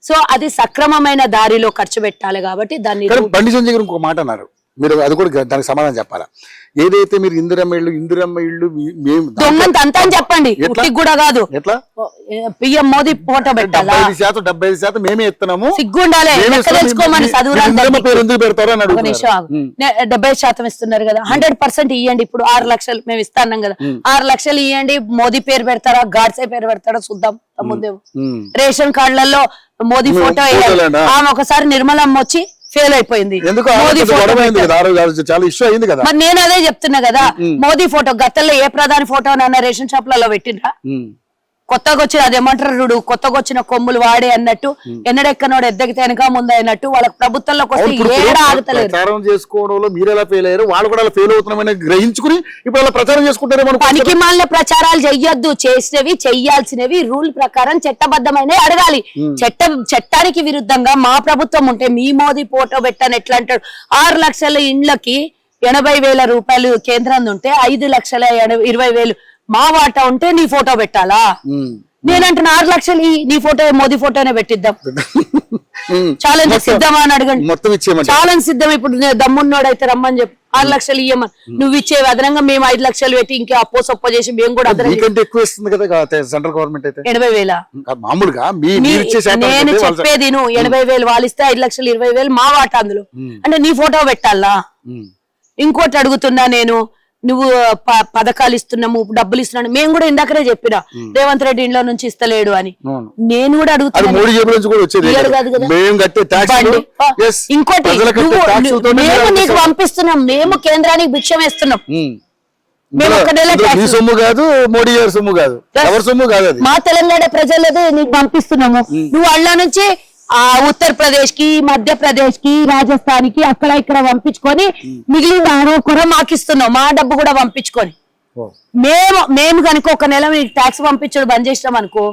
సో అది సక్రమమైన దారిలో ఖర్చు పెట్టాలి. కాబట్టి దాన్ని బండి సంజయ్ గారు ఇంకొక మాట అన్నారు, మీరు అది కూడా దానికి సమాధానం చెప్పాలా. ఏదైతే మీరు ఇందిరమ్మ ఇళ్ళు దొంగంత అంతా అని చెప్పండి, కూడా కాదు. ఎట్లా పిఎం మోదీ ఫోటో పెట్టాలా? 75% మేమే ఇస్తున్నాము, సిగ్గుండాలి. లెక్క తెలుసుకోమని చదువురాని పేరు ఎందుకు పెడతారు అని అడుగుతున్నారు. 70% ఇస్తున్నారు కదా, 100% ఇవ్వండి. ఇప్పుడు 6 లక్షలు మేము ఇస్తాన్నాం కదా, 6 లక్షలు ఇవ్వండి. మోదీ పేరు పెడతారా, గాడ్సే పేరు పెడతారా చూద్దాం. ముందే రేషన్ కార్డులలో మోదీ ఫోటో వేయాలి. ఆమె ఒకసారి నిర్మలమ్మ వచ్చి ఫెయిల్ అయిపోయింది. మరి నేను అదే చెప్తున్నా కదా, మోదీ ఫోటో గతంలో ఏ ప్రధాని ఫోటో అన్న రేషన్ షాప్లలో పెట్టిండ్రా? కొత్తగా వచ్చిన అదేమంటారు చూడు, కొత్తగా వచ్చిన కొమ్ములు వాడే అన్నట్టు, ఎన్నడెక్కనోడు ఎద్దగితే వెనక ముందు అయినట్టు వాళ్ళకి ప్రభుత్వంలోకి వస్తే ఏడా ఆగుతలేదు. ప్రచారం చేసుకోవడంలో మీరు ఎలా ఫెయిల్ అయ్యారు, వాళ్ళు కూడా ఫెయిల్ అవుతున్నామని గ్రహించుకుని ఇప్పుడు అలా ప్రచారం చేసుకుంటారు. పనికి మాలిన ప్రచారాలు చెయ్యొద్దు, చేసినవి చెయ్యాల్సినవి రూల్ ప్రకారం చట్టబద్ధమైన అడగాలి. చట్టానికి విరుద్ధంగా మా ప్రభుత్వం ఉంటే మీ మోదీ ఫోటో పెట్టని ఎట్లా అంటాడు? 6 లక్షల ఇండ్లకి 80,000 రూపాయలు కేంద్రం ఉంటే 5,20,000 మా వాటా ఉంటే నీ ఫోటో పెట్టాలా? నేనంటున్నా 6 లక్షలు నీ ఫోటో మోదీ ఫోటోనే పెట్టిద్దాం. ఛాలెంజ్ సిద్ధమా అని అడగండి, ఛాలెంజ్ సిద్ధం. ఇప్పుడు దమ్మున్నోడు అయితే రమ్మని చెప్పి 6 లక్షలు ఇయ్యమని, నువ్వు ఇచ్చేవి అదనంగా మేము 5 లక్షలు పెట్టి ఇంకా అప్పో సొప్ప చేసి మేము కూడా ఎక్కువ ఇస్తుంది కదా సెంట్రల్ గవర్నమెంట్ అయితే. 80,000 మామూలుగా నేను చెప్పేది 80,000 వాళ్ళు ఇస్తే 5,20,000 మా వాటా అందులో. అంటే నీ ఫోటో పెట్టాలా? ఇంకోటి అడుగుతున్నా నేను, నువ్వు పథకాలు ఇస్తున్నాము, డబ్బులు ఇస్తున్నాను. మేము కూడా ఇందాకనే చెప్పినా రేవంత్ రెడ్డి ఇంట్లో నుంచి ఇస్తలేడు అని. నేను కూడా అడుగుతున్నాను. ఇంకోటి మేము నీకు పంపిస్తున్నాం, మేము కేంద్రానికి భిక్షం వేస్తున్నాం. మేము ఒక నెల మా తెలంగాణ ప్రజలది నీకు పంపిస్తున్నాము. నువ్వు అళ్ళ నుంచి ఉత్తరప్రదేశ్ కి, మధ్యప్రదేశ్ కి, రాజస్థాన్ కి అక్కడ ఇక్కడ పంపించుకొని మిగిలిన కూడా మాకు ఇస్తున్నావు. మా డబ్బు కూడా పంపించుకొని మేము కనుక ఒక నెల నీకు ట్యాక్స్ పంపించడం బంద్ చేసినాం అనుకో,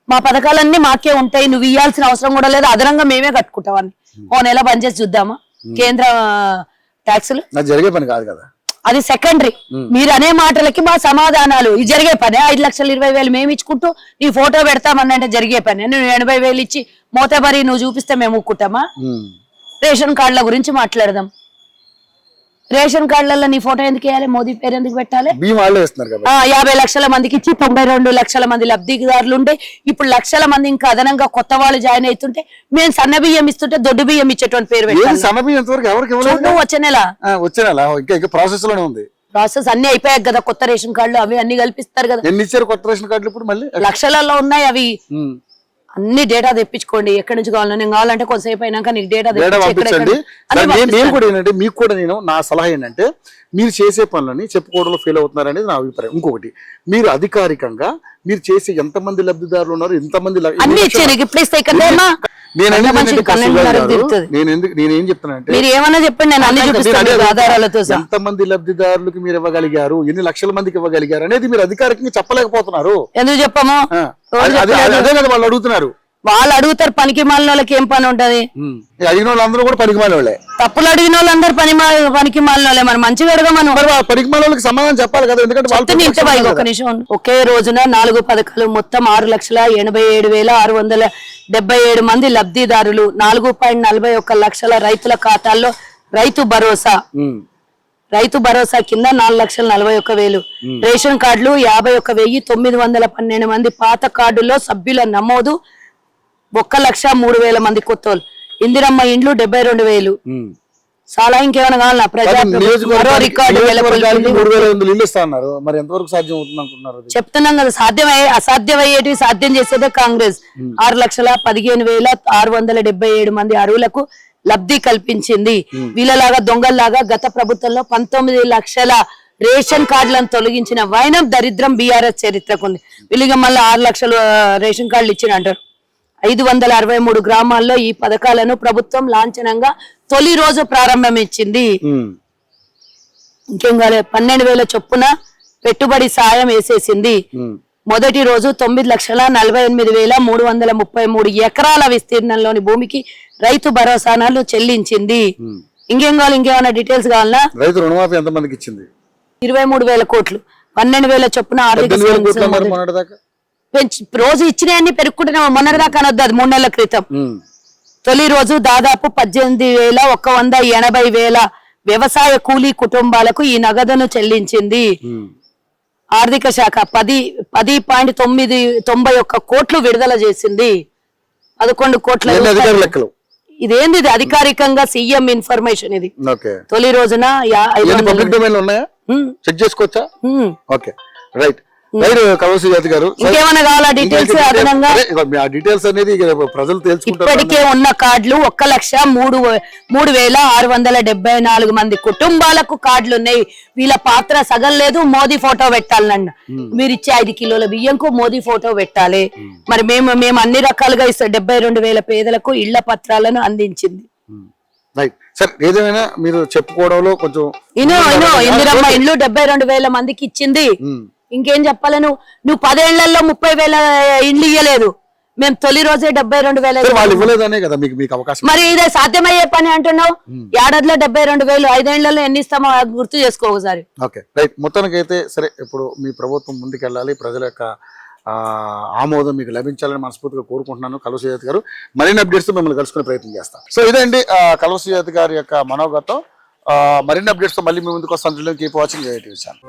మా పథకాలన్నీ మాకే ఉంటాయి. నువ్వు ఇవ్వాల్సిన అవసరం కూడా లేదు, అదనంగా మేమే కట్టుకుంటామని. ఓ నెల బంద్ చేసి చూద్దామా కేంద్ర ట్యాక్సులు? జరిగే పని కాదు కదా, అది సెకండరీ. మీరు అనే మాటలకి మా సమాధానాలు ఇది జరిగే పని. 5,20,000 మేము ఇచ్చుకుంటూ నీ ఫోటో పెడతామన్నంటే జరిగే పని. నువ్వు 80,000 ఇచ్చి మోతబరి నువ్వు చూపిస్తే మేము ఊక్కుంటామా? రేషన్ కార్డుల గురించి మాట్లాడదాం. రేషన్ కార్డులలో నీ ఫోటో ఎందుకు వేయాలి? మోదీ పేరు ఎందుకు పెట్టాలి? 50 లక్షల మందికి ఇచ్చి 92 లక్షల మంది లబ్ధిదారులు ఉంటే ఇప్పుడు లక్షల మంది ఇంకా అదనంగా కొత్త వాళ్ళు జాయిన్ అవుతుంటే మేము సన్న బియ్యం ఇస్తుంటే దొడ్డు బియ్యం ఇచ్చేటువంటి పేరు పెట్టాలి. వచ్చే నెల ప్రాసెస్ అన్ని అయిపోయాయి కదా, కొత్త రేషన్ కార్డులు అవి అన్ని కల్పిస్తారు కదా. ఎన్ని ఇచ్చారు కొత్త రేషన్ కార్డులు? ఇప్పుడు మళ్ళీ లక్షలలో ఉన్నాయి అవి. అన్ని డేటా తెప్పించుకోండి, ఎక్కడి నుంచి కావాలని. నేను కావాలంటే కొంతసేపు అయినాక నీకు డేటా తెప్పించండి. మీకు కూడా నేను నా సలహా ఏంటంటే, మీరు చేసే పనులని చెప్పుకోవడంలో ఫెయిల్ అవుతున్నారు అనేది నా అభిప్రాయం. ఇంకొకటి, మీరు అధికారికంగా మీరు చేసే ఎంతమంది లబ్ధిదారులు ఉన్నారు, ఎంతమంది నేనేం చెప్తానంటే, ఎంతమంది లబ్ధిదారులకు మీరు ఇవ్వగలిగారు, ఎన్ని లక్షల మందికి ఇవ్వగలిగారు అనేది మీరు అధికారికంగా చెప్పలేకపోతున్నారు. ఎందుకు చెప్పము? అదే కదా వాళ్ళు అడుగుతున్నారు. వాళ్ళు అడుగుతారు పనికి మాలిన వాళ్ళకి ఏం పని ఉంటది. ఈ అడిగిన వాళ్ళందరూ కూడా పనికిమాల వాళ్ళే. తప్పులు అడిగిన వాళ్ళందరూ పనికి మాలిన వాళ్ళే. మనం మంచిగా అడగమను. మరి ఆ పనికిమాల వాళ్ళకి సమాధానం చెప్పాలి కదా, ఎందుకంటే వాళ్ళు ఒక నిమిషం. ఒకే రోజున 4 పథకాలు మొత్తం 6,87,677 మంది లబ్ధిదారులు, 4.41 లక్షల రైతుల ఖాతాల్లో రైతు భరోసా కింద 4,41,000 రేషన్ కార్డులు 51,912 మంది, పాత కార్డుల్లో సభ్యుల నమోదు 1,03,000 మంది కొత్తోళ్ళు, ఇందిరమ్మ ఇండ్లు 72,000. చాలా ఇంకేమైనా కావాలన్నా మరో రికార్డు చెప్తున్నాం కదా. అసాధ్యమయ్యేటివి సాధ్యం చేసేదే కాంగ్రెస్. 6,15,677 మంది అర్హులకు లబ్ధి కల్పించింది. వీళ్ళలాగా దొంగల్లాగా గత ప్రభుత్వంలో 19 లక్షల రేషన్ కార్డులను తొలగించిన వైనం దరిద్రం బీఆర్ఎస్ చరిత్రకుంది. వీళ్ళకి మళ్ళీ 6 లక్షల రేషన్ కార్డులు ఇచ్చిన అంటారు. 563 గ్రామాల్లో ఈ పథకాలను ప్రభుత్వం లాంఛనంగా తొలి రోజు ప్రారంభమిచ్చింది. ఇంకేం కాలేదు. 12,000 చొప్పున పెట్టుబడి సాయం వేసేసింది. మొదటి రోజు 9,48,333 ఎకరాల విస్తీర్ణంలోని భూమికి రైతు భరోసానాలు చెల్లించింది. ఇంకేం కావాలి? ఇంకేమైనా డీటెయిల్స్ కావాలన్నా? రైతు రుణమాఫీ ఎంత మందికి ఇచ్చింది? 23,000 కోట్లు, 12,000 చొప్పున ఆర్థిక రోజు ఇచ్చినవన్నీ పెరుగుకుంటున్నాము. మొన్నటిదాకా అనొద్దు, అది 3 నెలల క్రితం. తొలి రోజు దాదాపు 18,180,000 వ్యవసాయ కూలీ కుటుంబాలకు ఈ నగదును చెల్లించింది. ఆర్థిక శాఖ 10.91 కోట్లు విడుదల చేసింది. 11 కోట్ల లెక్కలు. ఇదేంది? ఇది అధికారికంగా సీఎం ఇన్ఫర్మేషన్. ఇది తొలి రోజున చెక్ చేసుకోవచ్చా? Okay, right. ఇంకేమైనా కావాలా డీటెయిల్స్? అదనంగా డీటెయిల్స్ అనేది ప్రజలు తెలుసుకుంటారు. ఇప్పటికే ఉన్న కార్డులు 1,03,674 మంది కుటుంబాలకు కార్డులు ఉన్నాయి. వీళ్ళ పాత్ర సగం లేదు. మోదీ ఫోటో పెట్టాలన్న. మీరు ఇచ్చే 5 కిలోల బియ్యంకు మోదీ ఫోటో పెట్టాలి. మరి మేము అన్ని రకాలుగా ఇస్తాం. 72,000 పేదలకు ఇళ్ల పత్రాలను అందించింది. రైట్ సార్, ఏదేమైనా మీరు చెప్పుకోవడంలో కొంచెం ఇందిరమ్మ ఇండ్లు 72,000 మందికి ఇచ్చింది. ఇంకేం చెప్పాలి? నువ్వు 10 ఏళ్లలో 30,000 ఇండ్లు ఇయ్యలేదు. మేము తొలి రోజే 72,000. మరి ఇదే సాధ్యమయ్యే పని అంటున్నావు? ఏడాదిలో 72,000, 5 ఏళ్లలో ఎన్ని ఇస్తామో గుర్తు చేసుకో ఒకసారి. Okay, right. మొత్తానికి అయితే సరే, ఇప్పుడు మీ ప్రభుత్వం ముందుకెళ్ళాలి, ప్రజల యొక్క ఆమోదం మీకు లభించాలని మనస్ఫూర్తిగా కోరుకుంటున్నాను. కల్వ సుజాత గారు, మరిన్ని అప్డేట్స్ మిమ్మల్ని కలుసుకునే ప్రయత్నం చేస్తాం. సో ఇదండి కల్వ సుజాత గారి యొక్క మనోగతం. మరిన్ని అప్డేట్స్ మళ్ళీ మీ ముందుకు వస్తాను. Keep watching channel.